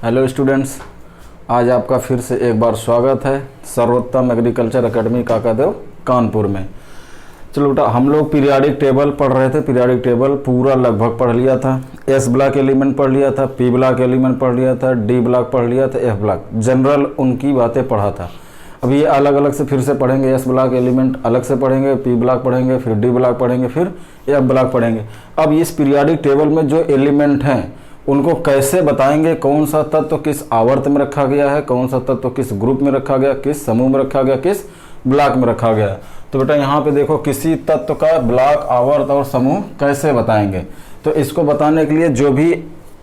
Hello students, आज आपका फिर से एक बार स्वागत है सर्वोत्तम एग्रीकल्चर एकेडमी काकादेव कानपुर में। चलो बेटा, हम लोग पीरियाडिक टेबल पढ़ रहे थे। पीरियाडिक टेबल पूरा लगभग पढ़ लिया था। एस ब्लॉक एलिमेंट पढ़ लिया था, पी ब्लॉक एलिमेंट पढ़ लिया था, डी ब्लॉक पढ़ लिया था, एफ ब्लॉक जनरल उनकी बातें पढ़ा था। अब ये अलग अलग से फिर से पढ़ेंगे। एस ब्लॉक एलिमेंट अलग से पढ़ेंगे, पी ब्लॉक पढ़ेंगे, फिर डी ब्लॉक पढ़ेंगे, फिर एफ ब्लॉक पढ़ेंगे। अब इस पीरियाडिक टेबल में जो एलिमेंट हैं उनको कैसे बताएंगे, कौन सा तत्व किस आवर्त में रखा गया है, कौन सा तत्व किस ग्रुप में रखा गया, किस समूह में रखा गया, किस ब्लॉक में रखा गया। तो बेटा यहाँ पे देखो, किसी तत्व का ब्लॉक, आवर्त और समूह कैसे बताएंगे। तो इसको बताने के लिए जो भी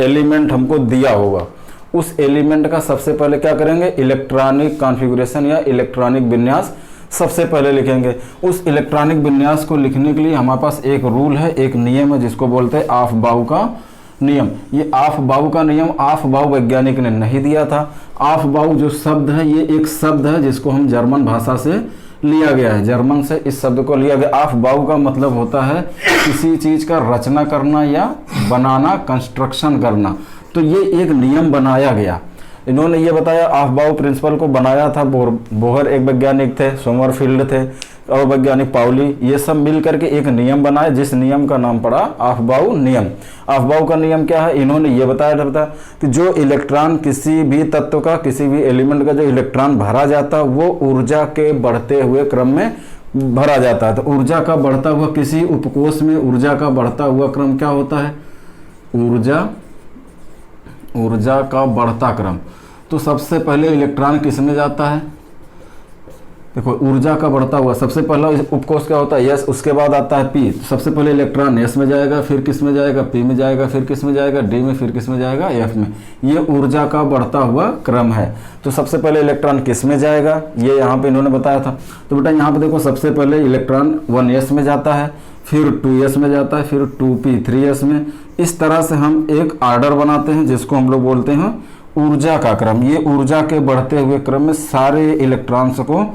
एलिमेंट हमको दिया होगा उस एलिमेंट का सबसे पहले क्या करेंगे, इलेक्ट्रॉनिक कॉन्फ़िगरेशन या इलेक्ट्रॉनिक विन्यास सबसे पहले लिखेंगे। उस इलेक्ट्रॉनिक विन्यास को लिखने के लिए हमारे पास एक रूल है, एक नियम है जिसको बोलते हैं ऑफ-बाउ का नियम। ये ऑफ-बाउ का नियम ऑफ-बाउ वैज्ञानिक ने नहीं दिया था। ऑफ-बाउ जो शब्द है ये एक शब्द है जिसको हम जर्मन भाषा से लिया गया है, जर्मन से इस शब्द को लिया गया। ऑफ-बाउ का मतलब होता है किसी चीज का रचना करना या बनाना, कंस्ट्रक्शन करना। तो ये एक नियम बनाया गया। इन्होंने ये बताया, ऑफ-बाउ प्रिंसिपल को बनाया था बोहर एक वैज्ञानिक थे, सोमरफील्ड थे और वैज्ञानिक पाउली, ये सब मिल करके एक नियम बनाया जिस नियम का नाम पड़ा ऑफ-बाउ नियम। ऑफ-बाउ का नियम क्या है, इन्होंने ये बताया था कि जो इलेक्ट्रॉन किसी भी तत्व का, किसी भी एलिमेंट का जो इलेक्ट्रॉन भरा जाता है वो ऊर्जा के बढ़ते हुए क्रम में भरा जाता है। तो ऊर्जा का बढ़ता हुआ, किसी उपकोष में ऊर्जा का बढ़ता हुआ क्रम क्या होता है, ऊर्जा का बढ़ता क्रम। तो सबसे पहले इलेक्ट्रॉन किस में जाता है, देखो ऊर्जा का बढ़ता हुआ सबसे पहला उपकोष क्या होता है, एस, उसके बाद आता है पी। सबसे पहले इलेक्ट्रॉन एस में जाएगा, फिर किस में जाएगा, पी में जाएगा, फिर किस में जाएगा, डी में, फिर किस में जाएगा, एफ में। ये ऊर्जा का बढ़ता हुआ क्रम है। तो सबसे पहले इलेक्ट्रॉन किस में जाएगा, ये यहाँ पे इन्होंने बताया था। तो बेटा यहाँ पे देखो, सबसे पहले इलेक्ट्रॉन 1s में जाता है, फिर 2s में जाता है, फिर 2p 3s में। इस तरह से हम एक आर्डर बनाते हैं जिसको हम लोग बोलते हैं ऊर्जा का क्रम। ये ऊर्जा के बढ़ते हुए क्रम में सारे इलेक्ट्रॉन्स को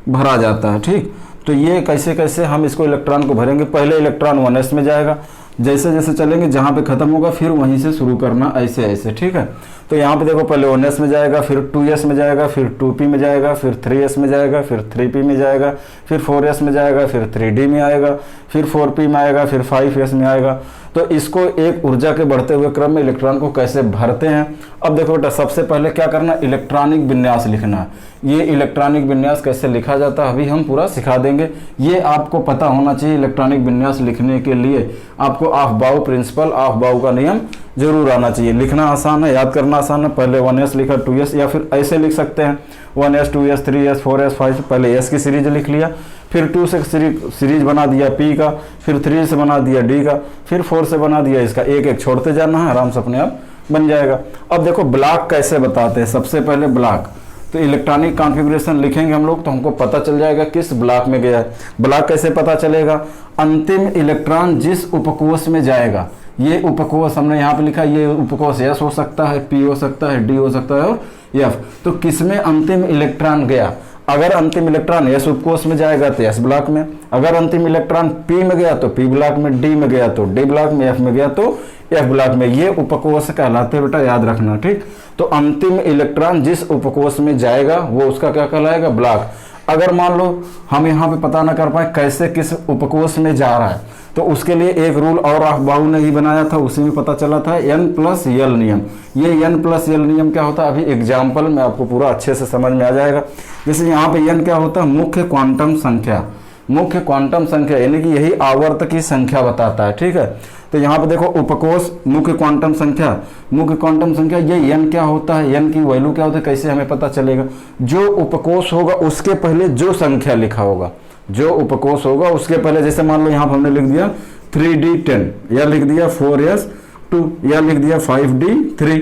भरा जाता है। ठीक, तो ये कैसे कैसे हम इसको इलेक्ट्रॉन को भरेंगे। पहले इलेक्ट्रॉन 1s में जाएगा, जैसे जैसे चलेंगे जहाँ पे खत्म होगा फिर वहीं से शुरू करना, ऐसे ऐसे। ठीक है, तो यहाँ पे देखो, पहले 1s में जाएगा, फिर 2s में जाएगा, फिर 2p में जाएगा, फिर 3s में जाएगा, फिर 3p में जाएगा, फिर 4s में जाएगा, फिर 3d में आएगा, फिर 4p में आएगा, फिर 5s में आएगा। तो इसको एक ऊर्जा के बढ़ते हुए क्रम में इलेक्ट्रॉन को कैसे भरते हैं। अब देखो बेटा, सबसे पहले क्या करना, इलेक्ट्रॉनिक विन्यास लिखना है। ये इलेक्ट्रॉनिक विन्यास कैसे लिखा जाता है अभी हम पूरा सिखा देंगे। ये आपको पता होना चाहिए। इलेक्ट्रॉनिक विन्यास लिखने के लिए आपको ऑफ-बाउ प्रिंसिपल, ऑफ-बाउ का नियम जरूर आना चाहिए। लिखना आसान है, याद करना आसान है। पहले 1s लिखा, 2s, या फिर ऐसे लिख सकते हैं 1s 2s 3s 4s 5। पहले s की सीरीज लिख लिया, फिर 2 से सीरीज बना दिया p का, फिर 3 से बना दिया d का, फिर 4 से बना दिया इसका। एक एक छोड़ते जाना है, आराम से अपने आप बन जाएगा। अब देखो ब्लॉक कैसे बताते हैं। सबसे पहले ब्लॉक, तो इलेक्ट्रॉनिक कॉन्फ़िगरेशन लिखेंगे हम लोग तो हमको पता चल जाएगा किस ब्लॉक में गया है। ब्लॉक कैसे पता चलेगा, अंतिम इलेक्ट्रॉन जिस उपकोष में जाएगा। ये उपकोष हमने यहाँ पे लिखा, ये उपकोष एस हो सकता है, पी हो सकता है, डी हो सकता है और एफ। तो किसमें अंतिम इलेक्ट्रॉन गया, अगर अंतिम इलेक्ट्रॉन एस उपकोष में जाएगा तो एस ब्लॉक में, अगर अंतिम इलेक्ट्रॉन पी में गया तो पी ब्लॉक में, डी में गया तो डी ब्लॉक में, एफ में गया तो एफ ब्लॉक में। ये उपकोष कहलाते हैं बेटा, याद रखना। ठीक, तो अंतिम इलेक्ट्रॉन जिस उपकोष में जाएगा वो उसका क्या कहलाएगा, ब्लॉक। अगर मान लो हम यहाँ पे पता ना कर पाए कैसे किस उपकोष में जा रहा है, तो उसके लिए एक रूल और ऑफ-बाउ ने ही बनाया था, उसी में पता चला था n+l नियम। ये n+l नियम क्या होता है, अभी एग्जाम्पल में आपको पूरा अच्छे से समझ में आ जाएगा। जैसे यहाँ पे n क्या होता है, मुख्य क्वांटम संख्या। मुख्य क्वांटम संख्या यानी कि यही आवर्त की संख्या बताता है। ठीक है, तो यहाँ पे देखो, उपकोष, मुख्य क्वांटम संख्या। मुख्य क्वांटम संख्या ये n क्या होता है, n की वैल्यू क्या होती है, कैसे हमें पता चलेगा। जो उपकोष होगा उसके पहले जो संख्या लिखा होगा, जो उपकोष होगा उसके पहले, जैसे मान लो यहाँ पर हमने लिख दिया 3d10, या लिख दिया 4s2, या लिख दिया 5d3।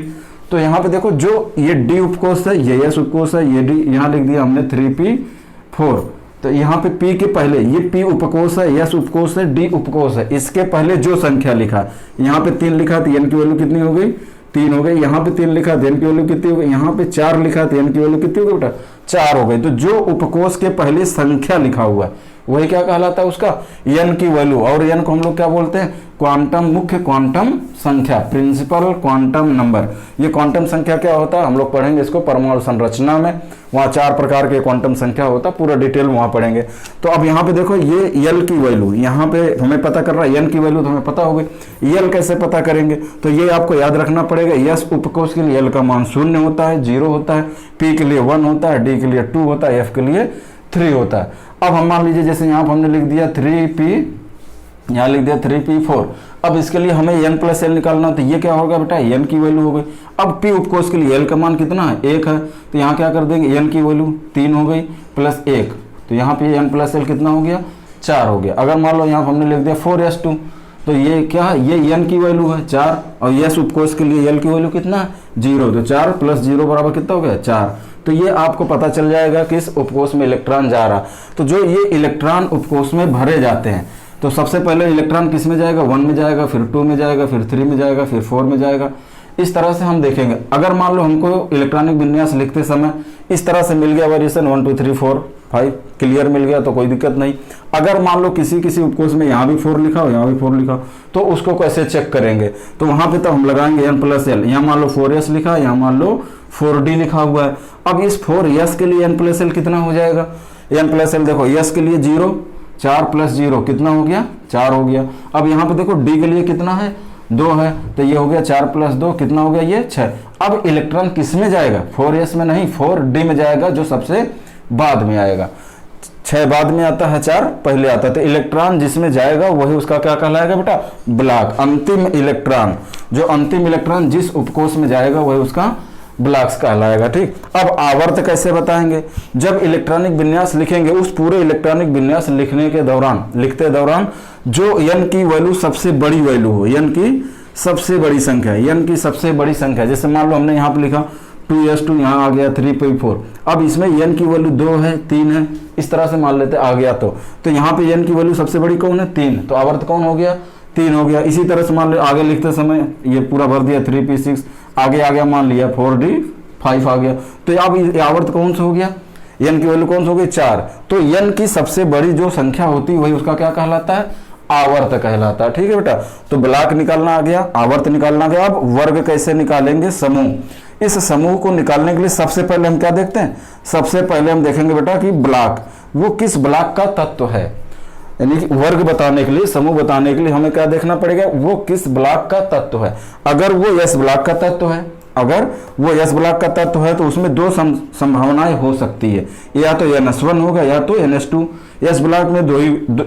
तो यहाँ पे देखो, जो ये d उपकोष है, ये s उपकोष है, ये d, यहाँ लिख दिया हमने 3p4। तो यहाँ पे p के पहले, ये p उपकोष है, s उपकोष है, d उपकोष है, इसके पहले जो संख्या लिखा, यहाँ पे 3 लिखा तो n की वैल्यू कितनी हो गई, 3 हो गई। यहाँ पे 3 लिखा तो n की वैल्यू कितनी हो गई, यहाँ पे 4 लिखा तो n की वैल्यू कितनी हो गई बेटा, 4 हो गई। तो जो उपकोष के पहले संख्या लिखा हुआ है वही क्या कहलाता है, उसका n की वैल्यू। और n को हम लोग क्या बोलते हैं, क्वांटम, मुख्य क्वांटम संख्या, प्रिंसिपल क्वांटम नंबर। ये क्वांटम संख्या क्या होता है हम लोग पढ़ेंगे इसको परमाणु संरचना में, वहाँ 4 प्रकार के क्वांटम संख्या होता है, पूरा डिटेल वहाँ पढ़ेंगे। तो अब यहाँ पे देखो ये l की वैल्यू यहाँ पे हमें पता कर रहा है, n की वैल्यू तो हमें पता हो गई, l कैसे पता करेंगे, तो ये आपको याद रखना पड़ेगा। s उपकोष के लिए l का मान 0 होता है, 0 होता है, p के लिए 1 होता है, d के लिए 2 होता है, f के लिए 3 होता है। अब हम मान लीजिए जैसे यहाँ पर हमने लिख दिया 3p, यहाँ लिख दिया 3p4। अब इसके लिए हमें n प्लस एल निकालना, तो ये क्या होगा बेटा, n की वैल्यू हो गई। अब p उपकोष के लिए l का मान कितना है, 1 है, तो यहाँ क्या कर देंगे, n की वैल्यू 3 हो गई प्लस 1, तो यहाँ पे n प्लस एल कितना हो गया, 4 हो गया। अगर मान लो यहाँ हमने लिख दिया 4s2, तो ये क्या है, ये n की वैल्यू है 4, और s उपकोष के लिए l की वैल्यू कितना है, 0, तो 4 प्लस 0 बराबर कितना हो गया, 4। तो ये आपको पता चल जाएगा कि इस उपकोष में इलेक्ट्रॉन जा रहा। तो जो ये इलेक्ट्रॉन उपकोष में भरे जाते हैं, तो सबसे पहले इलेक्ट्रॉन किस में जाएगा, 1 में जाएगा, फिर 2 में जाएगा, फिर 3 में जाएगा, फिर 4 में जाएगा। इस तरह से हम देखेंगे। अगर मान लो हमको इलेक्ट्रॉनिक विन्यास लिखते समय इस तरह से मिल गया वेरिएशन 1 2 3 4 5 क्लियर मिल गया तो कोई दिक्कत नहीं। अगर मान लो किसी उपकोष में यहाँ भी 4 लिखा हो, यहाँ भी 4 लिखा हो, तो उसको कैसे चेक करेंगे, तो वहाँ पे तो हम लगाएंगे n प्लस एल। यहाँ मान लो 4s लिखा है, यहाँ मान लो 4d लिखा हुआ है। अब इस 4s के लिए n प्लस एल कितना हो जाएगा, n प्लस एल देखो s के लिए 0, 4 प्लस 0 कितना हो गया, 4 हो गया। अब यहाँ पे देखो d के लिए कितना है, 2 है, तो ये हो गया 4 प्लस 2 कितना हो गया, ये 6। अब इलेक्ट्रॉन किस में जाएगा, 4s में नहीं, 4d में जाएगा, जो सबसे बाद में आएगा। 6 बाद में आता है, 4 पहले आता है। तो इलेक्ट्रॉन जिसमें जाएगा वही उसका क्या कहलाएगा बेटा, ब्लॉक। अंतिम इलेक्ट्रॉन, जो अंतिम इलेक्ट्रॉन जिस उपकोष में जाएगा वही उसका ब्लॉक्स कहलाएगा। ठीक, अब आवर्त कैसे बताएंगे, जब इलेक्ट्रॉनिक विन्यास लिखेंगे उस पूरे इलेक्ट्रॉनिक विन्यास लिखने के दौरान, लिखते दौरान जो n की वैल्यू सबसे बड़ी वैल्यू हो, n की सबसे बड़ी संख्या, n की सबसे बड़ी संख्या, जैसे मान लो हमने यहाँ पे लिखा 2s2, यहाँ आ गया 3p4। अब इसमें n की वैल्यू 2 है, 3 है, इस तरह से मान लेते आ गया। तो यहाँ पे n की वैल्यू सबसे बड़ी कौन है, 3, तो आवर्त कौन हो गया, 3 हो गया। इसी तरह से मान लो आगे लिखते समय ये पूरा भर दिया 3p6, आगे आ गया मान लिया 4d5 आ गया। तो अब आवर्त कौन सा हो गया, n की वैल्यू कौन सा हो गई, 4। तो n की सबसे बड़ी जो संख्या होती है वही उसका क्या कहलाता है, आवर्त कहलाता है। ठीक है बेटा, तो ब्लॉक निकालना आ गया, आवर्त निकालना आ गया। अब वर्ग कैसे निकालेंगे, समूह। इस समूह को निकालने के लिए सबसे पहले हम क्या देखते हैं, सबसे पहले हम देखेंगे बेटा कि ब्लॉक वो किस ब्लॉक का तत्व है। यानी कि वर्ग बताने के लिए, समूह बताने के लिए हमें क्या देखना पड़ेगा, वो किस ब्लॉक का तत्व है। अगर वो s ब्लॉक का तत्व है, अगर वो s ब्लॉक का तत्व है तो उसमें 2 संभावनाएं हो सकती है, या तो ns1 होगा या तो ns2। s ब्लॉक में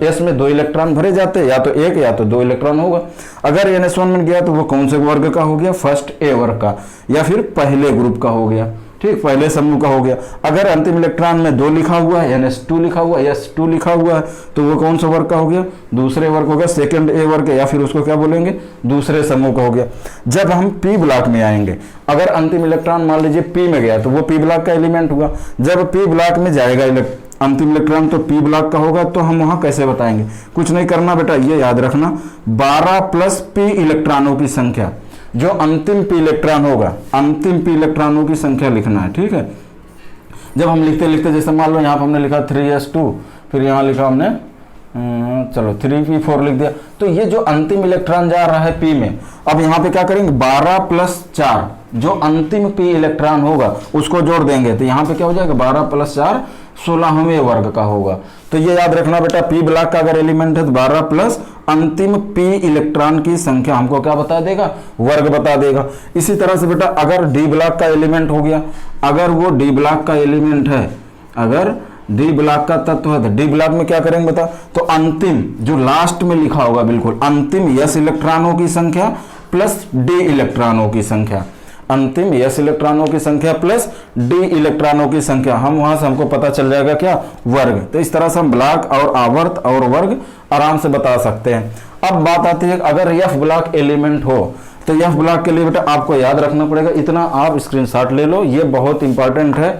s में 2 इलेक्ट्रॉन भरे जाते हैं, या तो 1 या तो 2 इलेक्ट्रॉन होगा। अगर ns1 में गया तो वो कौन से वर्ग का हो गया, फर्स्ट ए वर्ग का, या फिर पहले ग्रुप का हो गया। ठीक, पहले समूह का हो गया। अगर अंतिम इलेक्ट्रॉन में 2 लिखा हुआ है, ns2 लिखा हुआ है, s2 लिखा हुआ है, तो वो कौन सा वर्ग का हो गया, दूसरे वर्ग हो गया, सेकंड ए वर्ग, या फिर उसको क्या बोलेंगे, दूसरे समूह का हो गया। जब हम p ब्लॉक में आएंगे, अगर अंतिम इलेक्ट्रॉन मान लीजिए p में गया तो वो p ब्लॉक का एलिमेंट हुआ। जब p ब्लॉक में जाएगा अंतिम इलेक्ट्रॉन तो p ब्लॉक का होगा। तो हम वहां कैसे बताएंगे, कुछ नहीं करना बेटा, ये याद रखना, 12 प्लस p इलेक्ट्रॉनों की संख्या, जो अंतिम p इलेक्ट्रॉन होगा, अंतिम p इलेक्ट्रॉनों की संख्या लिखना है। ठीक है, जब हम लिखते लिखते जैसे मान लो यहाँ पर हमने लिखा 3s2, फिर यहाँ लिखा हमने चलो 3p4 लिख दिया, तो ये जो अंतिम इलेक्ट्रॉन जा रहा है p में, अब यहाँ पे क्या करेंगे, 12 प्लस 4 जो अंतिम p इलेक्ट्रॉन होगा उसको जोड़ देंगे, तो यहाँ पे क्या हो जाएगा, 12 प्लस 4 16वें वर्ग का होगा। तो ये याद रखना बेटा, p ब्लॉक का अगर एलिमेंट है तो 12 प्लस अंतिम p इलेक्ट्रॉन की संख्या हमको क्या बता देगा, वर्ग बता देगा। इसी तरह से बेटा अगर d ब्लॉक का एलिमेंट हो गया, अगर वो d ब्लॉक का एलिमेंट है, अगर d ब्लॉक का तत्व है तो d ब्लॉक में क्या करेंगे बता, तो अंतिम जो लास्ट में लिखा होगा, बिल्कुल अंतिम s इलेक्ट्रॉनों की संख्या प्लस d इलेक्ट्रॉनों की संख्या, अंतिम s इलेक्ट्रॉनों की संख्या प्लस d इलेक्ट्रॉनों की संख्या, हम वहां से हमको पता चल जाएगा क्या, वर्ग। तो इस तरह से हम ब्लॉक और आवर्त और वर्ग आराम से बता सकते हैं। अब बात आती है अगर f ब्लॉक एलिमेंट हो, तो f ब्लॉक के लिए बेटा आपको याद रखना पड़ेगा, इतना आप स्क्रीनशॉट ले लो, ये बहुत इंपॉर्टेंट है,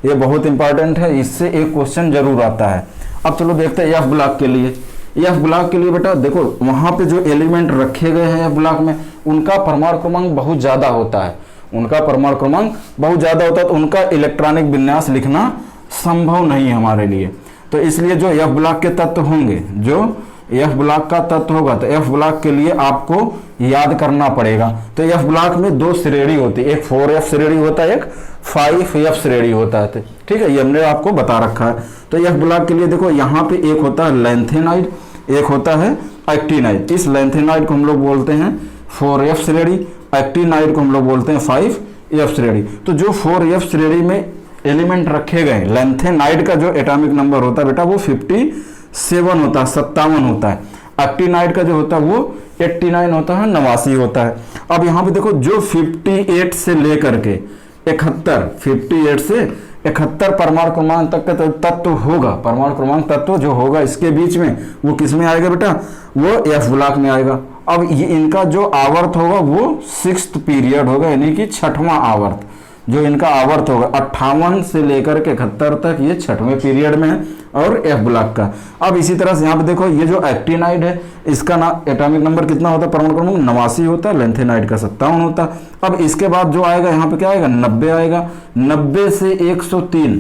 ये बहुत इंपॉर्टेंट है, इससे एक क्वेश्चन जरूर आता है। अब चलो देखते हैं f ब्लॉक के लिए। f ब्लॉक के लिए बेटा देखो वहां पे जो एलिमेंट रखे गए हैं f ब्लॉक में, उनका परमाणु क्रमांक बहुत ज्यादा होता है, उनका परमाणु क्रमांक बहुत ज़्यादा होता है, तो उनका इलेक्ट्रॉनिक विन्यास लिखना संभव नहीं है हमारे लिए। तो इसलिए जो एफ ब्लॉक के तत्व होंगे, जो एफ ब्लॉक का तत्व होगा, तो एफ ब्लॉक के लिए आपको याद करना पड़ेगा। तो एफ ब्लॉक में दो श्रेणी होती है, एक 4f श्रेणी होता है, एक 5f श्रेणी होता है। ठीक है, ये हमने आपको बता रखा है। तो एफ ब्लॉक के लिए देखो यहाँ पे एक होता है लैंथेनाइड, एक होता है एक्टिनाइड। इस लैंथेनाइड को हम लोग बोलते हैं 4f श्रेणी, एक्टिनाइड को हम लोग बोलते हैं 5f श्रेणी। तो जो 4f श्रेणी में एलिमेंट रखे गए, लैंथेनाइड का जो एटॉमिक नंबर होता है बेटा वो 57 होता है, 57 होता है। एक्टिनाइड का जो होता है वो 89 होता है, 89 होता है। अब यहाँ पे देखो जो 58 से लेकर के 71, 58 से 71 परमाणु क्रमांक तक का तत्व होगा, परमाणु क्रमांक तत्व जो होगा इसके बीच में, वो किस में आएगा बेटा, वो एफ ब्लॉक में आएगा। अब ये इनका जो आवर्त होगा वो 6th पीरियड होगा, यानी कि 6वां आवर्त जो इनका आवर्त होगा 58 से लेकर के 71 तक, ये 6वें पीरियड में है और एफ ब्लॉक का। अब इसी तरह से यहाँ पे देखो ये जो एक्टिनाइड है इसका ना एटॉमिक नंबर कितना होता है, परमाणु क्रमांक 89 होता है, लैंथेनाइड का 57 होता है। अब इसके बाद जो आएगा यहाँ पे क्या आएगा, 90 आएगा, 90 से 103,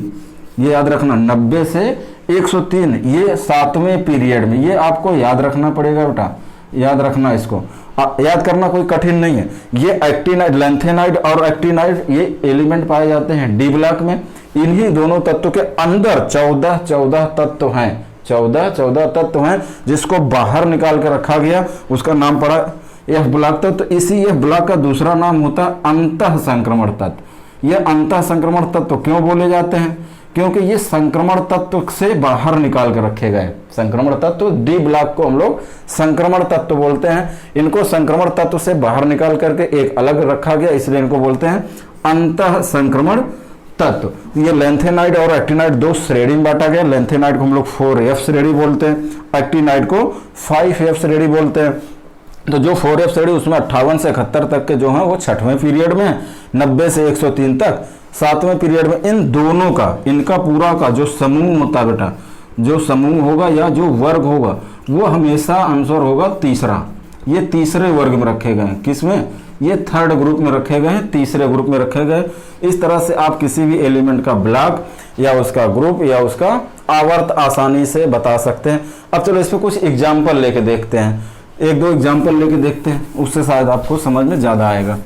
ये याद रखना 90 से 103, ये 7वें पीरियड में, ये आपको याद रखना पड़ेगा बेटा, याद रखना इसको, याद करना कोई कठिन नहीं है। ये एक्टिनाइड, लैंथेनाइड और एक्टिनाइड ये एलिमेंट पाए जाते हैं डी ब्लॉक में। इन्हीं दोनों तत्वों के अंदर 14 तत्व हैं, 14 तत्व हैं जिसको बाहर निकाल कर रखा गया, उसका नाम पड़ा एफ ब्लॉक तत्व। तो इसी एफ ब्लॉक का दूसरा नाम होता है अंतः संक्रमण तत्व। ये अंतः संक्रमण तत्व क्यों बोले जाते हैं, क्योंकि ये संक्रमण तत्व से बाहर निकाल कर रखे गए। संक्रमण तत्व डी ब्लॉक को हम लोग संक्रमण तत्व बोलते हैं। इनको संक्रमण तत्व से बाहर निकाल करके एक अलग रखा गया, इसलिए इनको बोलते हैं अंतः संक्रमण तत्व। ये लैंथेनाइड और एक्टिनाइड दो श्रेणी में बांटा गया। लैंथेनाइड को हम लोग 4f श्रेणी बोलते हैं, एक्टिनाइड को 5f श्रेणी बोलते हैं। तो जो 4f श्रेणी उसमें 58 से 71 तक के जो हैं वो 6वें पीरियड में, 90 से 103 तक 7वें पीरियड में। इन दोनों का, इनका पूरा का जो समूह होता है बेटा, जो समूह होगा या जो वर्ग होगा वो हमेशा आंसर होगा तीसरा। ये तीसरे वर्ग में रखे गए हैं, किसमें, ये थर्ड ग्रुप में रखे गए हैं, तीसरे ग्रुप में रखे गए। इस तरह से आप किसी भी एलिमेंट का ब्लॉक या उसका ग्रुप या उसका आवर्त आसानी से बता सकते हैं। अब चलो इस पर कुछ एग्जाम्पल लेके देखते हैं, एक दो एग्जाम्पल लेके देखते हैं, उससे शायद आपको समझ में ज़्यादा आएगा।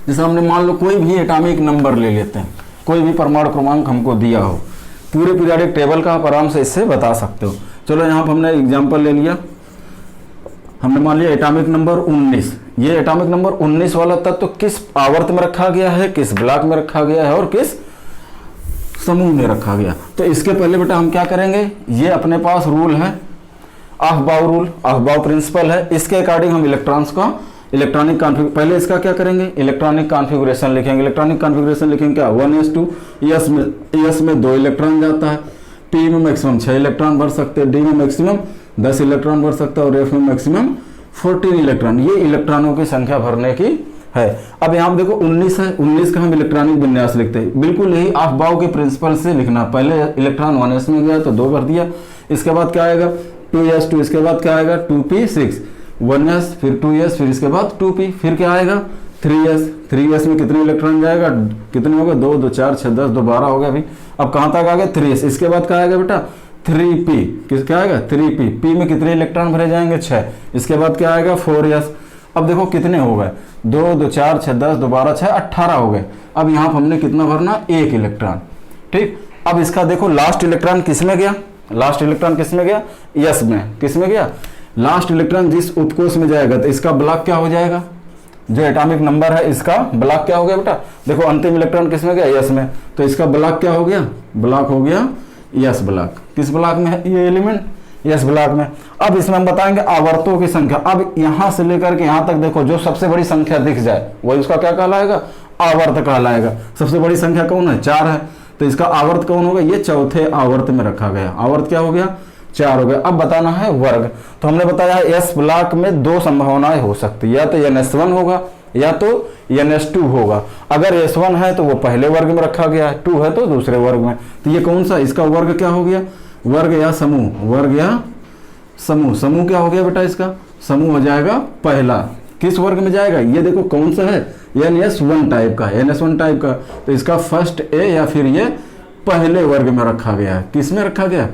जैसे हमने मान लो कोई भी एटॉमिक नंबर ले लेते हैं, कोई भी परमाणु क्रमांक हमको दिया हो, पूरे पीरियोडिक टेबल का आप आराम से इससे बता सकते हो। चलो यहाँ पर हमने एग्जाम्पल ले लिया, हमने मान लिया एटॉमिक नंबर 19। ये एटॉमिक नंबर 19 वाला तत्व किस आवर्त में रखा गया है, किस ब्लॉक में रखा गया है और किस समूह में रखा गया। तो इसके पहले बेटा हम क्या करेंगे, ये अपने पास रूल है अफबाउ रूल, अफबाउ प्रिंसिपल है। इसके अकॉर्डिंग हम इलेक्ट्रॉन्स का इलेक्ट्रॉनिक कॉन्फ़िगरेशन, पहले इसका क्या करेंगे, इलेक्ट्रॉनिक कॉन्फ़िगरेशन लिखेंगे। इलेक्ट्रॉनिक कॉन्फ़िगरेशन लिखेंगे क्या, 1s2, s में 2 इलेक्ट्रॉन जाता है, p में मैक्सिमम 6 इलेक्ट्रॉन भर सकते हैं, d में मैक्सिमम 10 इलेक्ट्रॉन भर सकता है और f में मैक्सिमम 14 इलेक्ट्रॉन। ये इलेक्ट्रॉनों की संख्या भरने की है। अब यहाँ पे देखो 19 है, 19 का हम इलेक्ट्रॉनिक विन्यास लिखते हैं, बिल्कुल यही अफबाउ के प्रिंसिपल से लिखना। पहले इलेक्ट्रॉन 1s में गया तो 2 भर दिया, इसके बाद क्या आएगा 2s2, इसके बाद क्या आएगा 2p6, 1s फिर 2s फिर इसके बाद 2p, फिर क्या आएगा 3s, 3s में कितने इलेक्ट्रॉन जाएगा, कितने हो गए 2, 2 4 6 10 2 12 हो गया अभी। अब कहाँ तक आ गया 3s, इसके बाद क्या आएगा बेटा 3p, किस क्या आएगा 3p, p में कितने इलेक्ट्रॉन भरे जाएंगे 6, इसके बाद क्या आएगा 4s। अब देखो कितने हो गए 2, 2 4 6 10 2 12 6 18 हो गए। अब यहाँ पर हमने कितना भरना 1 इलेक्ट्रॉन, ठीक। अब इसका देखो लास्ट इलेक्ट्रॉन किस में गया, लास्ट इलेक्ट्रॉन किस में गया, यस में, किस में गया, लास्ट इलेक्ट्रॉन जिस उपकोष में जाएगा तो इसका ब्लॉक क्या हो जाएगा, जो एटॉमिक नंबर है इसका ब्लॉक क्या हो गया बेटा, देखो अंतिम इलेक्ट्रॉन किस में गया, यस में, तो इसका ब्लॉक क्या हो गया, ब्लॉक हो गया यस ब्लॉक। किस ब्लॉक में है ये एलिमेंट, यस ब्लॉक में। अब इसमें हम बताएंगे आवर्तों की संख्या। अब यहां से लेकर के यहां तक देखो जो सबसे बड़ी संख्या दिख जाए वही उसका क्या कहलाएगा, आवर्त कहलाएगा। सबसे बड़ी संख्या कौन है, 4 है, तो इसका आवर्त कौन होगा, ये चौथे आवर्त में रखा गया, आवर्त क्या हो गया 4 हो गया। अब बताना है वर्ग। तो हमने बताया एस ब्लॉक में 2 संभावनाएं हो सकती है, या तो ns1 होगा या तो ns2 होगा। अगर s1 है तो वो पहले वर्ग में रखा गया है, 2 है तो दूसरे वर्ग में। तो ये कौन सा, इसका वर्ग क्या हो गया, वर्ग या समूह, वर्ग या समूह, समूह क्या हो गया बेटा, इसका समूह हो जाएगा पहला। किस वर्ग में जाएगा, ये देखो कौन सा है NS1 टाइप का, NS1 टाइप का, तो इसका फर्स्ट ए या फिर ये पहले वर्ग में रखा गया। किस में रखा गया?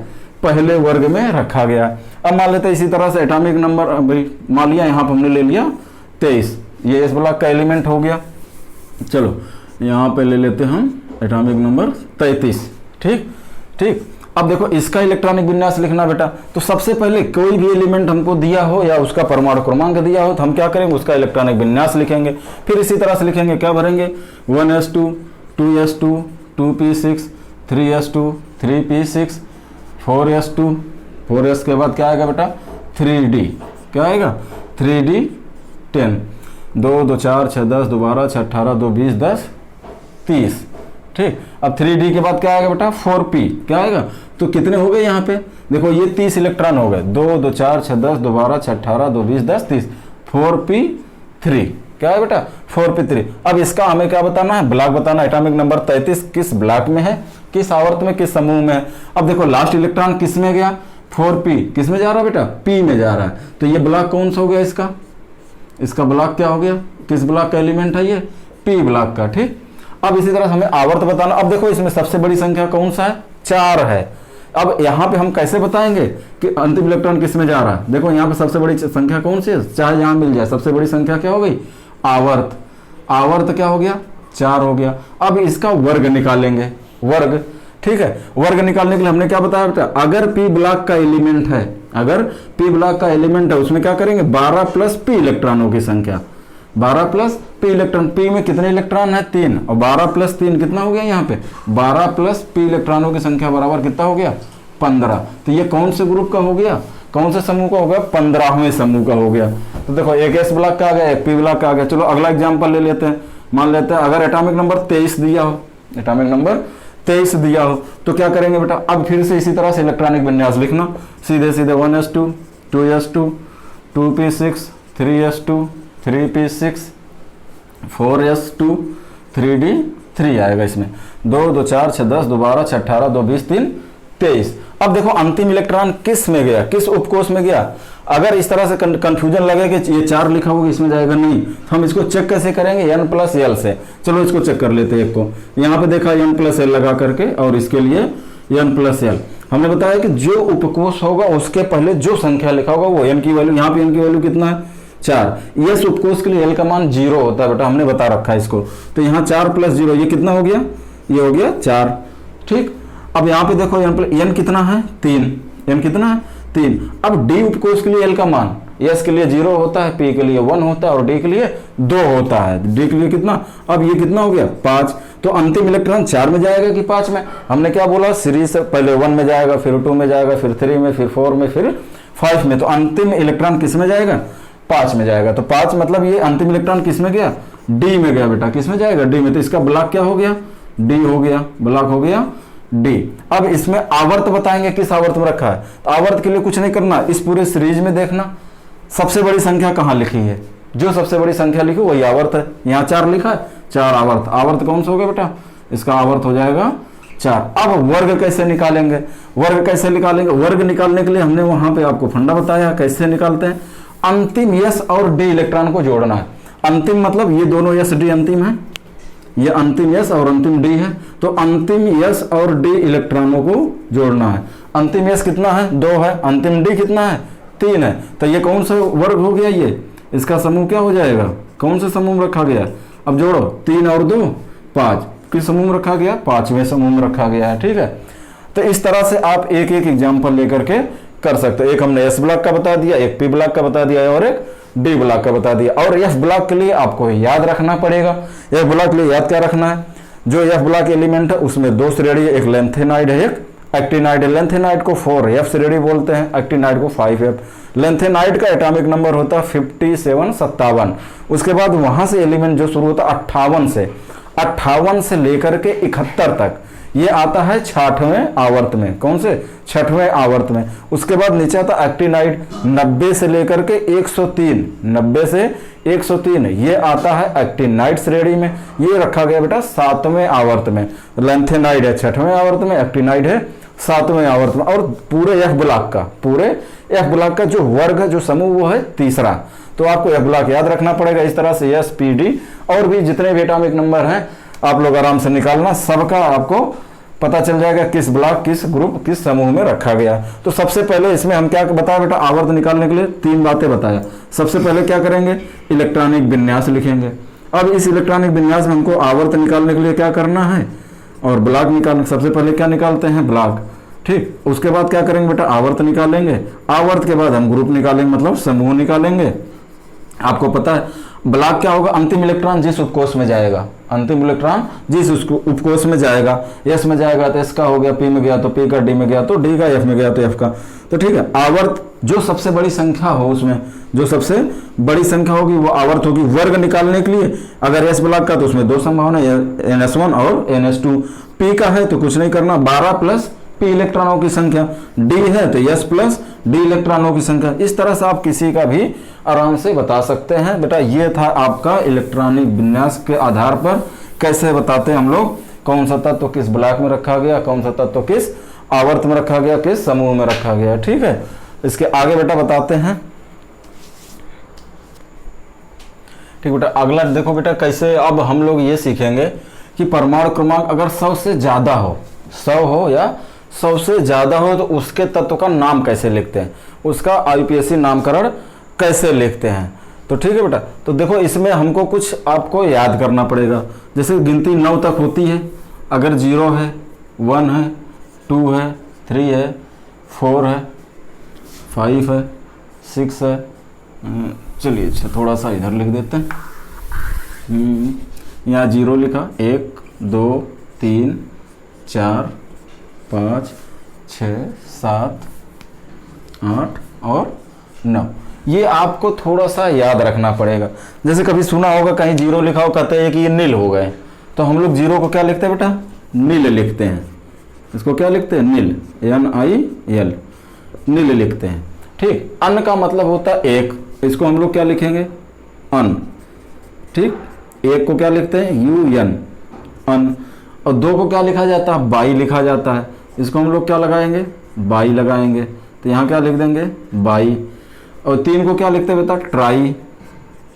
पहले वर्ग में रखा गया। अब मान लेते हैं इसी तरह से एटॉमिक नंबर, मान लिया यहाँ पर हमने ले लिया 23, ये इस ब्लॉक का एलिमेंट हो गया। चलो यहाँ पे ले लेते हैं हम एटॉमिक नंबर 33। ठीक ठीक, अब देखो इसका इलेक्ट्रॉनिक विन्यास लिखना बेटा, तो सबसे पहले कोई भी एलिमेंट हमको दिया हो या उसका परमाणु क्रमांक दिया हो तो हम क्या करेंगे, उसका इलेक्ट्रॉनिक विन्यास लिखेंगे। फिर इसी तरह से लिखेंगे, क्या भरेंगे, 1s2 2s2 2p6 3s2 3p6 4s2 4s के बाद क्या आएगा बेटा 3d, क्या आएगा 3d 10, 2 2 4 6 10 2 12 6 18 2 20 10 30। ठीक, अब 3d के बाद क्या आएगा बेटा 4p, क्या आएगा, तो कितने हो गए यहाँ पे, देखो ये 30 इलेक्ट्रॉन हो गए, 2 2 4 6 10 2 12 6 18 2 20 10 30, 4p3, क्या है बेटा 4p3। अब इसका हमें क्या बताना है, ब्लॉक बताना। एटॉमिक नंबर 33 किस ब्लॉक में है, किस आवर्त में, किस समूह में है। अब देखो लास्ट इलेक्ट्रॉन किस में गया, 4p, किस में जा रहा है बेटा, p में जा रहा है, तो ये ब्लॉक कौन सा हो गया, इसका ब्लॉक क्या हो गया, किस ब्लॉक का एलिमेंट है ये, p ब्लॉक का। ठीक, अब इसी तरह हमें आवर्त बताना। अब देखो इसमें सबसे बड़ी संख्या कौन सा है, 4 है। अब यहाँ पे हम कैसे बताएंगे कि अंतिम इलेक्ट्रॉन किस में जा रहा है, देखो यहाँ पे सबसे बड़ी संख्या कौन सी है, चाहे यहाँ मिल जाए, सबसे बड़ी संख्या क्या हो गई, आवर्त। आवर्त क्या हो गया, 4 हो गया। अब इसका वर्ग निकालेंगे, वर्ग। ठीक है, वर्ग निकालने के लिए हमने क्या बताया बेटा, अगर p ब्लॉक का एलिमेंट है, अगर p ब्लॉक का एलिमेंट है उसमें क्या करेंगे, 12 प्लस p इलेक्ट्रॉनों की संख्या, 12 प्लस p इलेक्ट्रॉन, p में कितने इलेक्ट्रॉन है 3, और 12 प्लस 3 कितना हो गया यहाँ पे, 12 प्लस p इलेक्ट्रॉनों की संख्या बराबर कितना हो गया 15। तो ये कौन से ग्रुप का हो गया, कौन से समूह का हो गया, 15वें समूह का हो गया। तो देखो एक s ब्लॉक का आ गया, एक p ब्लॉक का आ गया। चलो अगला एग्जाम्पल ले लेते हैं। मान लेते हैं अगर एटॉमिक नंबर 23 दिया हो, एटॉमिक नंबर 23 दिया हो तो क्या करेंगे बेटा, अब फिर से इसी तरह से इलेक्ट्रॉनिक विन्यास लिखना, सीधे सीधे 1s2 2s2 2p6 3s2 3p6 4s2 3d3 आएगा इसमें, 2 2 4 6 10 2 12 6 18 2 20 3 23। अब देखो अंतिम इलेक्ट्रॉन किस में गया, किस उपकोष में गया। अगर इस तरह से कंफ्यूजन लगे कि ये 4 लिखा होगा इसमें जाएगा, नहीं, हम इसको चेक कैसे करेंगे, n प्लस एल से। चलो इसको चेक कर लेते हैं एक को, यहाँ पे देखा n प्लस एल लगा करके, और इसके लिए n प्लस एल हमने बताया कि जो उपकोष होगा उसके पहले जो संख्या लिखा होगा वो n की वैल्यू, यहाँ पे n की वैल्यू कितना है 4। इस उपकोष के लिए l का मान 0 होता है बेटा, हमने बता रखा है इसको। तो यहाँ 4 प्लस 0 ये कितना हो गया, ये हो गया 4। ठीक, अब यहाँ पे देखो n कितना है 3, n कितना है 3। अब d उपकोष के लिए l का मान, s के लिए 0 होता है, p के लिए 1 होता है और d के लिए 2 होता है। d के लिए कितना, अब ये कितना हो गया 5। तो अंतिम इलेक्ट्रॉन 4 में जाएगा कि 5 में, हमने क्या बोला, सीरीज से पहले 1 में जाएगा, फिर 2 में जाएगा, फिर 3 में, फिर 4 में, फिर 5 में। तो अंतिम इलेक्ट्रॉन किस में जाएगा, 5 में जाएगा। तो 5 मतलब ये अंतिम इलेक्ट्रॉन किस में गया, d में गया बेटा, किस में जाएगा, d में। तो इसका ब्लॉक क्या हो गया, d हो गया, ब्लॉक हो गया d। अब इसमें आवर्त बताएंगे, किस आवर्त में रखा है। तो आवर्त के लिए कुछ नहीं करना, इस पूरे सीरीज में देखना सबसे बड़ी संख्या कहाँ लिखी है, जो सबसे बड़ी संख्या लिखी वही आवर्त है। यहाँ 4 लिखा है, 4 आवर्त। आवर्त कौन सा हो गया बेटा, इसका आवर्त हो जाएगा 4। अब वर्ग कैसे निकालेंगे, वर्ग कैसे निकालेंगे, वर्ग निकालने के लिए हमने वहां पे आपको फंडा बताया कैसे निकालते हैं। अंतिम s और d इलेक्ट्रॉन को जोड़ना है। अंतिम मतलब ये दोनों s d अंतिम है, ये अंतिम s और अंतिम d है, तो अंतिम s और d इलेक्ट्रॉनों को जोड़ना है। अंतिम s कितना है 2 है, अंतिम d कितना है 3 है। तो ये कौन सा वर्ग हो गया, ये इसका समूह क्या हो जाएगा, कौन सा समूह में रखा गया। अब जोड़ो 3 और 2 5, किस समूह में रखा गया, 5वें समूह में रखा गया है। ठीक है, तो इस तरह से आप एक एक एग्जाम्पल लेकर के कर सकते हो। एक हमने s ब्लॉक का बता दिया, एक p ब्लॉक का बता दिया और एक d ब्लॉक का बता दिया। और f ब्लॉक के लिए आपको याद रखना पड़ेगा, f ब्लॉक के लिए याद क्या रखना है, जो f ब्लॉक एलिमेंट है उसमें 2 श्रेणी है, एक लेंथेनाइड है, एक एक्टिनाइड है। लेंथेनाइड को 4f श्रेणी बोलते हैं, एक्टिनाइड को 5f। लेंथेनाइड का एटॉमिक नंबर होता है 57 उसके बाद वहां से एलिमेंट जो शुरू होता है 58 से लेकर के 71 तक, ये आता है 6वें आवर्त में। कौन से 6वें आवर्त में। उसके बाद नीचे आता एक्टिनाइड 90 से लेकर के 103, 90 से 103 ये आता है एक्टिनाइड श्रेणी में। ये रखा गया बेटा 7वें आवर्त में। लेंथेनाइड है 6वें आवर्त में, एक्टिनाइड है 7वें आवर्त में, और पूरे एफ ब्लॉक का जो वर्ग है, जो समूह, वो है तीसरा। तो आपको एफ ब्लॉक याद रखना पड़ेगा। इस तरह से एस पी डी और भी जितने भी एटॉमिक नंबर हैं आप लोग आराम से निकालना, सबका आपको पता चल जाएगा किस ब्लॉक, किस ग्रुप, किस समूह में रखा गया। तो सबसे पहले इसमें हम क्या बताया बेटा, आवर्त निकालने के लिए 3 बातें बताया। सबसे पहले क्या करेंगे, इलेक्ट्रॉनिक विन्यास लिखेंगे। अब इस इलेक्ट्रॉनिक विन्यास में हमको आवर्त निकालने के लिए क्या करना है, और ब्लॉक निकालने, सबसे पहले क्या निकालते हैं, ब्लॉक। ठीक, उसके बाद क्या करेंगे बेटा, आवर्त निकालेंगे। आवर्त के बाद हम ग्रुप निकालेंगे, मतलब समूह निकालेंगे। आपको पता है ब्लॉक क्या होगा, अंतिम इलेक्ट्रॉन जिस उपकोष में जाएगा, अंतिम इलेक्ट्रॉन जिस उपकोष में जाएगा, एस में जाएगा तो एस का हो गया, पी में गया तो पी का, डी में गया तो डी का, एफ में गया तो एफ का। तो ठीक है, आवर्त जो सबसे बड़ी संख्या हो, उसमें जो सबसे बड़ी संख्या होगी वो आवर्त होगी। वर्ग निकालने के लिए अगर एस ब्लॉक का तो उसमें 2 संभावना, NS1 और NS2। पी का है तो कुछ नहीं करना, 12 प्लस पी इलेक्ट्रॉनों की संख्या। डी है तो एस प्लस डी इलेक्ट्रॉनों की संख्या। इस तरह से आप किसी का भी आराम से बता सकते हैं। बेटा ये था आपका इलेक्ट्रॉनिक विन्यास के आधार पर कैसे बताते हैं हम लोग, कौन सा तत्व किस ब्लॉक में रखा गया, कौन सा तत्व किस आवर्त में रखा गया, किस समूह में रखा गया। ठीक है, इसके आगे बेटा बताते हैं। ठीक बेटा, अगला देखो बेटा कैसे अब हम लोग ये सीखेंगे कि परमाणु क्रमांक अगर 100 से ज्यादा हो, 100 हो या 100 से ज्यादा हो, तो उसके तत्व का नाम कैसे लिखते हैं, उसका आईपीएससी नामकरण कैसे लिखते हैं। तो ठीक है बेटा, तो देखो इसमें हमको कुछ आपको याद करना पड़ेगा। जैसे गिनती 9 तक होती है, अगर 0 है, 1 है, 2 है, 3 है, 4 है, 5 है, 6 है। चलिए अच्छा थोड़ा सा इधर लिख देते हैं। यहाँ 0 लिखा, 1 2 3 4 5 6 7 8 और 9। ये आपको थोड़ा सा याद रखना पड़ेगा। जैसे कभी सुना होगा कहीं 0 लिखा हो, कहते हैं कि ये नील हो गए, तो हम लोग 0 को क्या लिखते हैं बेटा, नील लिखते हैं। इसको क्या लिखते हैं, नील, NIL, नील लिखते हैं। ठीक, अन्न का मतलब होता है 1, इसको हम लोग क्या लिखेंगे, अन। ठीक, 1 को क्या लिखते हैं, UN, अन। और 2 को क्या लिखा जाता है, बाई लिखा जाता है, इसको हम लोग क्या लगाएंगे, बाई लगाएंगे। तो यहाँ क्या लिख देंगे, बाई। और 3 को क्या लिखते हैं बेटा, ट्राई,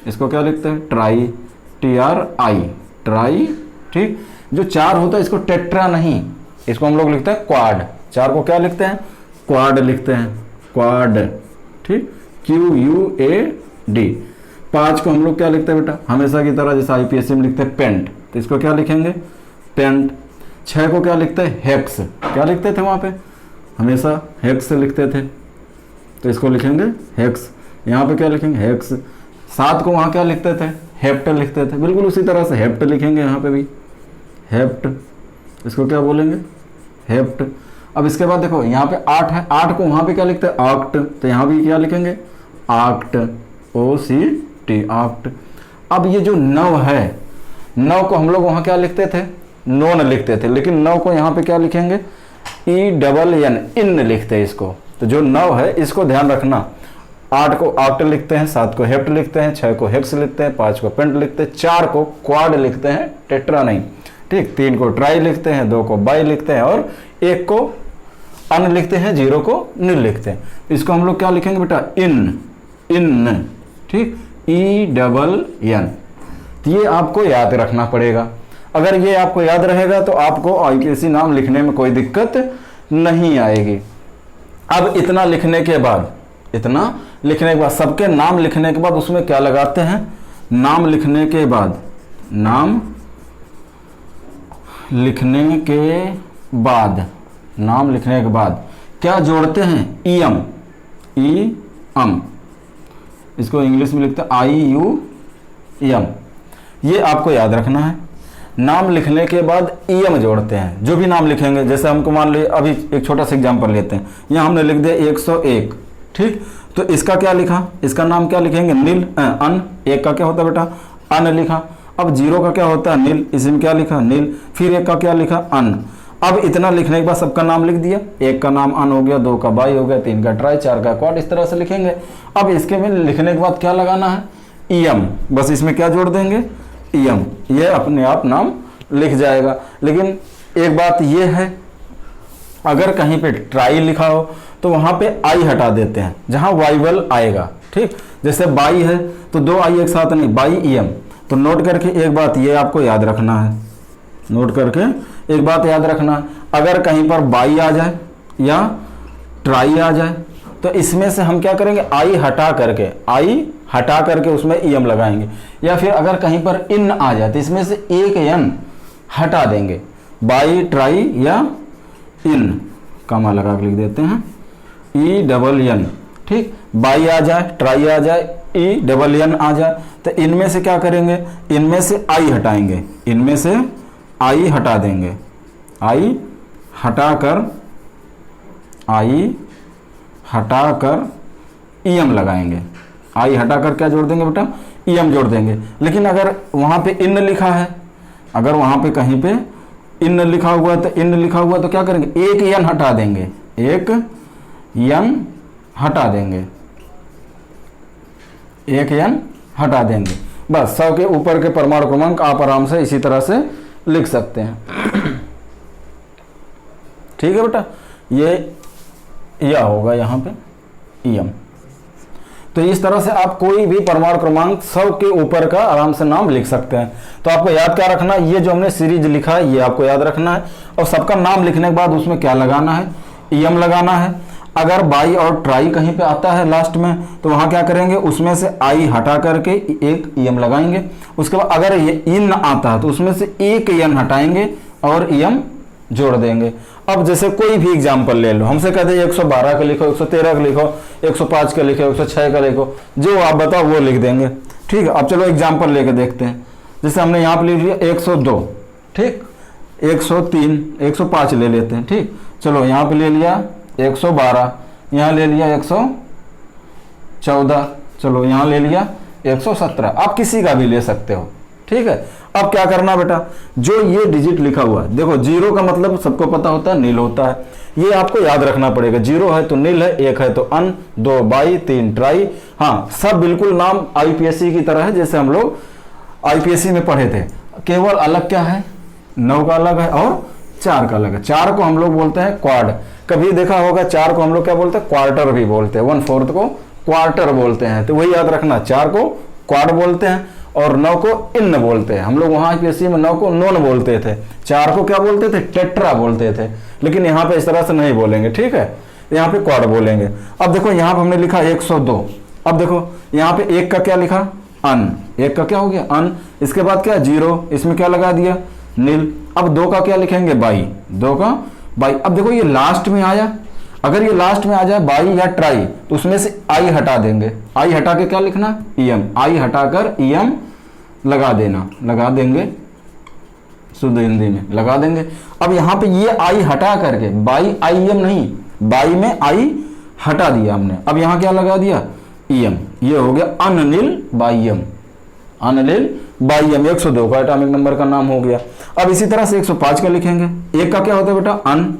इसको क्या लिखते हैं, ट्राई, TRI, ट्राई। ठीक, जो 4 होता है इसको टेट्रा नहीं, इसको हम लोग लिखते हैं क्वाड। 4 को क्या लिखते हैं, क्वाड लिखते हैं, क्वाड। ठीक, QUAD। 5 को हम लोग क्या लिखते हैं बेटा, हमेशा की तरह जैसे आईपीएससी में लिखते हैं पेंट, तो इसको क्या लिखेंगे, पेंट। 6 को क्या लिखते हैं, हेक्स, क्या लिखते थे वहाँ पे, हमेशा हेक्स लिखते थे, तो इसको लिखेंगे हेक्स। यहाँ पे क्या लिखेंगे, हेक्स। 7 को वहाँ क्या लिखते थे, हेप्ट लिखते थे, बिल्कुल उसी तरह से हेप्ट लिखेंगे यहाँ पे भी, हेप्ट। इसको क्या बोलेंगे, हेप्ट। अब इसके बाद देखो यहाँ पे 8 है, 8 को वहाँ पे क्या लिखते हैं, ऑक्ट, तो यहाँ भी क्या लिखेंगे, ऑक्ट, OCT, ऑक्ट। अब ये जो 9 है, 9 को हम लोग वहाँ क्या लिखते थे, नोन लिखते थे, लेकिन 9 को यहाँ पे क्या लिखेंगे, ENN, इन लिखते हैं इसको। तो जो 9 है इसको ध्यान रखना, 8 को ऑक्ट लिखते हैं, 7 को हेप्ट लिखते हैं, 6 को हेक्स लिखते हैं, 5 को पेंट लिखते हैं, 4 को क्वाड लिखते हैं, टेट्रा नहीं। ठीक, 3 को ट्राई लिखते हैं, 2 को बाई लिखते हैं, और 1 को अन लिखते हैं, 0 को निल लिखते हैं। इसको हम लोग क्या लिखेंगे बेटा, इन। ठीक, ENN। तो ये आपको याद रखना पड़ेगा। अगर ये आपको याद रहेगा तो आपको आईपीएससी नाम लिखने में कोई दिक्कत नहीं आएगी। अब इतना लिखने के बाद, सबके नाम लिखने के बाद उसमें क्या लगाते हैं, नाम लिखने के बाद, नाम लिखने के बाद क्या जोड़ते हैं, EM, इसको इंग्लिश में लिखते हैं IUM। ये आपको याद रखना है। नाम लिखने के बाद EM जोड़ते हैं, जो भी नाम लिखेंगे। जैसे हमको मान लीजिए अभी एक छोटा सा एग्जांपल लेते हैं, यहाँ हमने लिख दिया 101। ठीक, तो इसका क्या लिखा, इसका नाम क्या लिखेंगे, नील, अन। 1 का क्या होता है बेटा, अन लिखा। अब 0 का क्या होता है, नील, इसमें क्या लिखा, नील। फिर 1 का क्या लिखा, अन। अब इतना लिखने के बाद सबका नाम लिख दिया, 1 का नाम अन हो गया, 2 का बाई हो गया, 3 का ट्राई, 4 का क्वाड, इस तरह से लिखेंगे। अब इसके में लिखने के बाद क्या लगाना है, EM, बस इसमें क्या जोड़ देंगे, EM। ये अपने आप नाम लिख जाएगा। लेकिन एक बात ये है अगर कहीं पे ट्राई लिखा हो तो वहाँ पे आई हटा देते हैं, जहाँ वाइवल आएगा। ठीक, जैसे बाई है तो दो आई एक साथ नहीं, बाई ईएम। तो नोट करके एक बात ये आपको याद रखना है, नोट करके एक बात याद रखना, अगर कहीं पर बाई आ जाए या ट्राई आ जाए तो इसमें से हम क्या करेंगे, आई हटा करके उसमें ईएम लगाएंगे। या फिर अगर कहीं पर इन आ जाए तो इसमें से एक एन हटा देंगे, बाई ट्राई या इन, कमा लगा के लिख देते हैं, ई डबल एन। ठीक, बाई आ जाए, ट्राई आ जाए, ई डबल एन आ जाए, तो इनमें से क्या करेंगे, इनमें से आई हटाएंगे, इनमें से आई हटा देंगे, आई हटाकर ईएम लगाएंगे। आई हटाकर क्या जोड़ देंगे बेटा, ईएम जोड़ देंगे। लेकिन अगर वहाँ पे इन लिखा है, अगर वहाँ पे कहीं पे इन लिखा हुआ है तो क्या करेंगे, एक एन हटा देंगे, एक एन हटा देंगे, एक एन हटा देंगे। बस 100 के ऊपर के परमाणु क्रमांक आप आराम से इसी तरह से लिख सकते हैं। ठीक है बेटा, ये या होगा यहाँ पे ईएम। तो इस तरह से आप कोई भी परमाणु क्रमांक 100 के ऊपर का आराम से नाम लिख सकते हैं। तो आपको याद क्या रखना है, ये जो हमने सीरीज लिखा है ये आपको याद रखना है, और सबका नाम लिखने के बाद उसमें क्या लगाना है, ईएम लगाना है। अगर बाई और ट्राई कहीं पे आता है लास्ट में तो वहाँ क्या करेंगे, उसमें से आई हटा करके एक ईएम लगाएंगे। उसके बाद अगर ये इन आता है तो उसमें से एक ईएम हटाएंगे और ईएम जोड़ देंगे। अब जैसे कोई भी एग्जाम्पल ले लो, हमसे कहते हैं 112 का लिखो, 113 का लिखो, 105 का लिखो, 106 का लिखो, जो आप बताओ वो लिख देंगे। ठीक है, अब चलो एग्जाम्पल लेके देखते हैं। जैसे हमने यहाँ पे लिख लिया 102, ठीक, 103, 105 ले लेते हैं। ठीक, चलो यहाँ पे ले लिया 112, यहाँ ले लिया 114, चलो यहाँ ले लिया 117, आप किसी का भी ले सकते हो। ठीक है, अब क्या करना बेटा, जो ये डिजिट लिखा हुआ है, देखो जीरो का मतलब सबको पता होता है नील होता है, ये आपको याद रखना पड़ेगा। जीरो है तो नील है, एक है तो अन, दो बाई, तीन ट्राई। हाँ, सब बिल्कुल नाम आईपीएससी की तरह है जैसे हम लोग आईपीएससी में पढ़े थे, केवल अलग क्या है, 9 का अलग है और 4 का अलग है। 4 को हम लोग बोलते हैं क्वाड, कभी देखा होगा 4 को हम लोग क्या बोलते हैं, क्वार्टर भी बोलते हैं, 1/4 को क्वार्टर बोलते हैं। तो वही याद रखना, 4 को क्वाड बोलते हैं और 9 को इन बोलते हैं। हम लोग वहां आईपीएससी में 9 को नोन बोलते थे, 4 को क्या बोलते थे, टेट्रा बोलते थे। लेकिन यहाँ पे इस तरह से नहीं बोलेंगे, ठीक है, यहाँ पे क्वाड बोलेंगे। अब देखो यहाँ पे हमने लिखा 102, अब देखो यहाँ पे 1 का क्या लिखा, अन, 1 का क्या हो गया, अन, इसके बाद क्या, जीरो, इसमें क्या लगा दिया, नील। अब 2 का क्या लिखेंगे, बाई, 2 का बाई। अब देखो ये लास्ट में आया, अगर ये लास्ट में आ जाए बाई या ट्राई तो उसमें से आई हटा देंगे, आई हटा के क्या लिखना, ईएम, आई हटाकर ईएम लगा देना, लगा देंगे, शुद्ध हिंदी में लगा देंगे। अब यहाँ पे ये आई हटा करके, बाई आई एम नहीं, बाई में आई हटा दिया हमने, अब यहाँ क्या लगा दिया, ईएम, ये हो गया Anil by M, Anil by M. 102 का एटॉमिक नंबर का नाम हो गया। अब इसी तरह से 105 का लिखेंगे, 1 का क्या होता है बेटा, अन,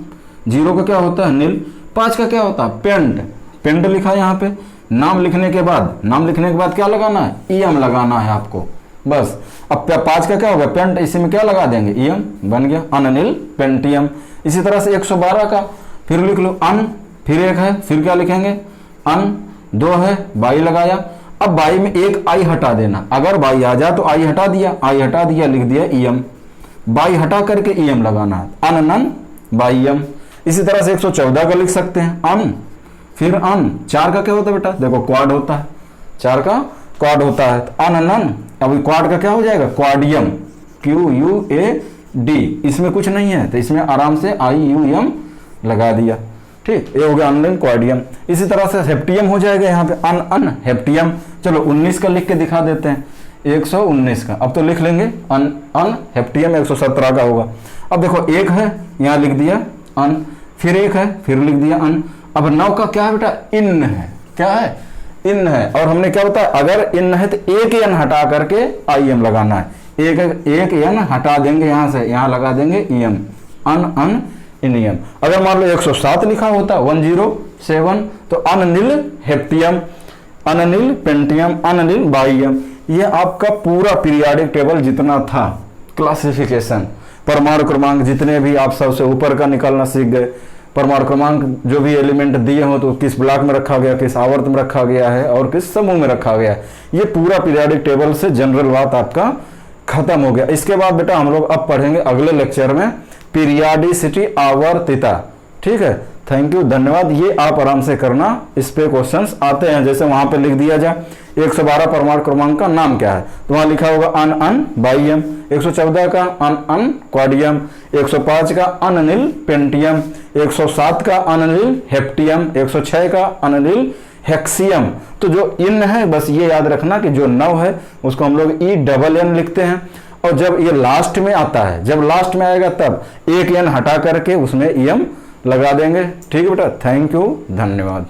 0 का क्या होता है, नील, 5 का क्या होता है, पेंट, पेंट लिखा है यहाँ पे। नाम लिखने के बाद क्या लगाना है, ईएम लगाना है आपको, बस। अब 5 का क्या होगा, पेंट, इसी में क्या लगा देंगे, ईएम, बन गया अनिल पेंटियम। इसी तरह से 112 का फिर लिख लो, अन, फिर 1 है, फिर क्या लिखेंगे, अन, 2 है, बाई लगाया। अब बाई में एक आई हटा देना, अगर बाई आ जाए तो आई हटा दिया, आई हटा दिया, लिख दिया ईएम, बाई हटा करके ईएम लगाना है, अनन बाई एम। इसी तरह से 114 का लिख सकते हैं, अन, फिर अन, 4 का क्या होता है बेटा, देखो क्वाड होता है, 4 का क्वाड होता है, अनन। अब क्वाड का क्या हो जाएगा, क्वाडियम, QUAD, इसमें कुछ नहीं है तो इसमें आराम से IUM लगा दिया। ठीक, ये हो गया अनलाइन क्वाडियम। इसी तरह से हेप्टियम हो जाएगा यहाँ पे, अन हेप्टियम। चलो 19 का लिख के दिखा देते हैं, 119 का, अब तो लिख लेंगे अन हेप्टियम 117 का होगा। अब देखो 1 है, यहाँ लिख दिया अन, फिर 1 है, फिर लिख दिया अन। अब 9 का क्या है बेटा, इन है, क्या है, इन है, और हमने क्या बताया, अगर इन है तो एक एन हटा करके IM लगाना है, एक एन हटा देंगे यहाँ से, यहाँ लगा देंगे EM, अन इनियम। अगर मान लो 107 लिखा होता, 107, तो अनिल हेप्टियम, अनिल पेंटियम, अनिल बाइयम। ये आपका पूरा पीरियाडिक टेबल जितना था, क्लासिफिकेशन, परमाणु क्रमांक जितने भी आप सबसे ऊपर का निकालना सीख गए, परमाणु क्रमांक जो भी एलिमेंट दिए हो तो किस ब्लॉक में रखा गया, किस आवर्त में रखा गया है और किस समूह में रखा गया है। ये पूरा पीरियोडिक टेबल से जनरल बात आपका खत्म हो गया। इसके बाद बेटा हम लोग अब पढ़ेंगे अगले लेक्चर में पीरियोडिसिटी, आवर्तिता। ठीक है, थैंक यू, धन्यवाद। ये आप आराम से करना, इस पे क्वेश्चंस आते हैं। जैसे वहां पे लिख दिया जाए 112 परमाणु क्रमांक का नाम क्या है, तो वहां लिखा होगा अन बाइयम, 114 का अन क्वाडियम, 105 का अनिल पेंटियम, 107 का अनिल हेप्टियम, 106 का अनिल हेक्सियम। तो जो इन है बस ये याद रखना कि जो 9 है उसको हम लोग ENN लिखते हैं, और जब ये लास्ट में आता है, जब लास्ट में आएगा तब एक n हटा करके उसमें EM लगा देंगे। ठीक है बेटा, थैंक यू, धन्यवाद।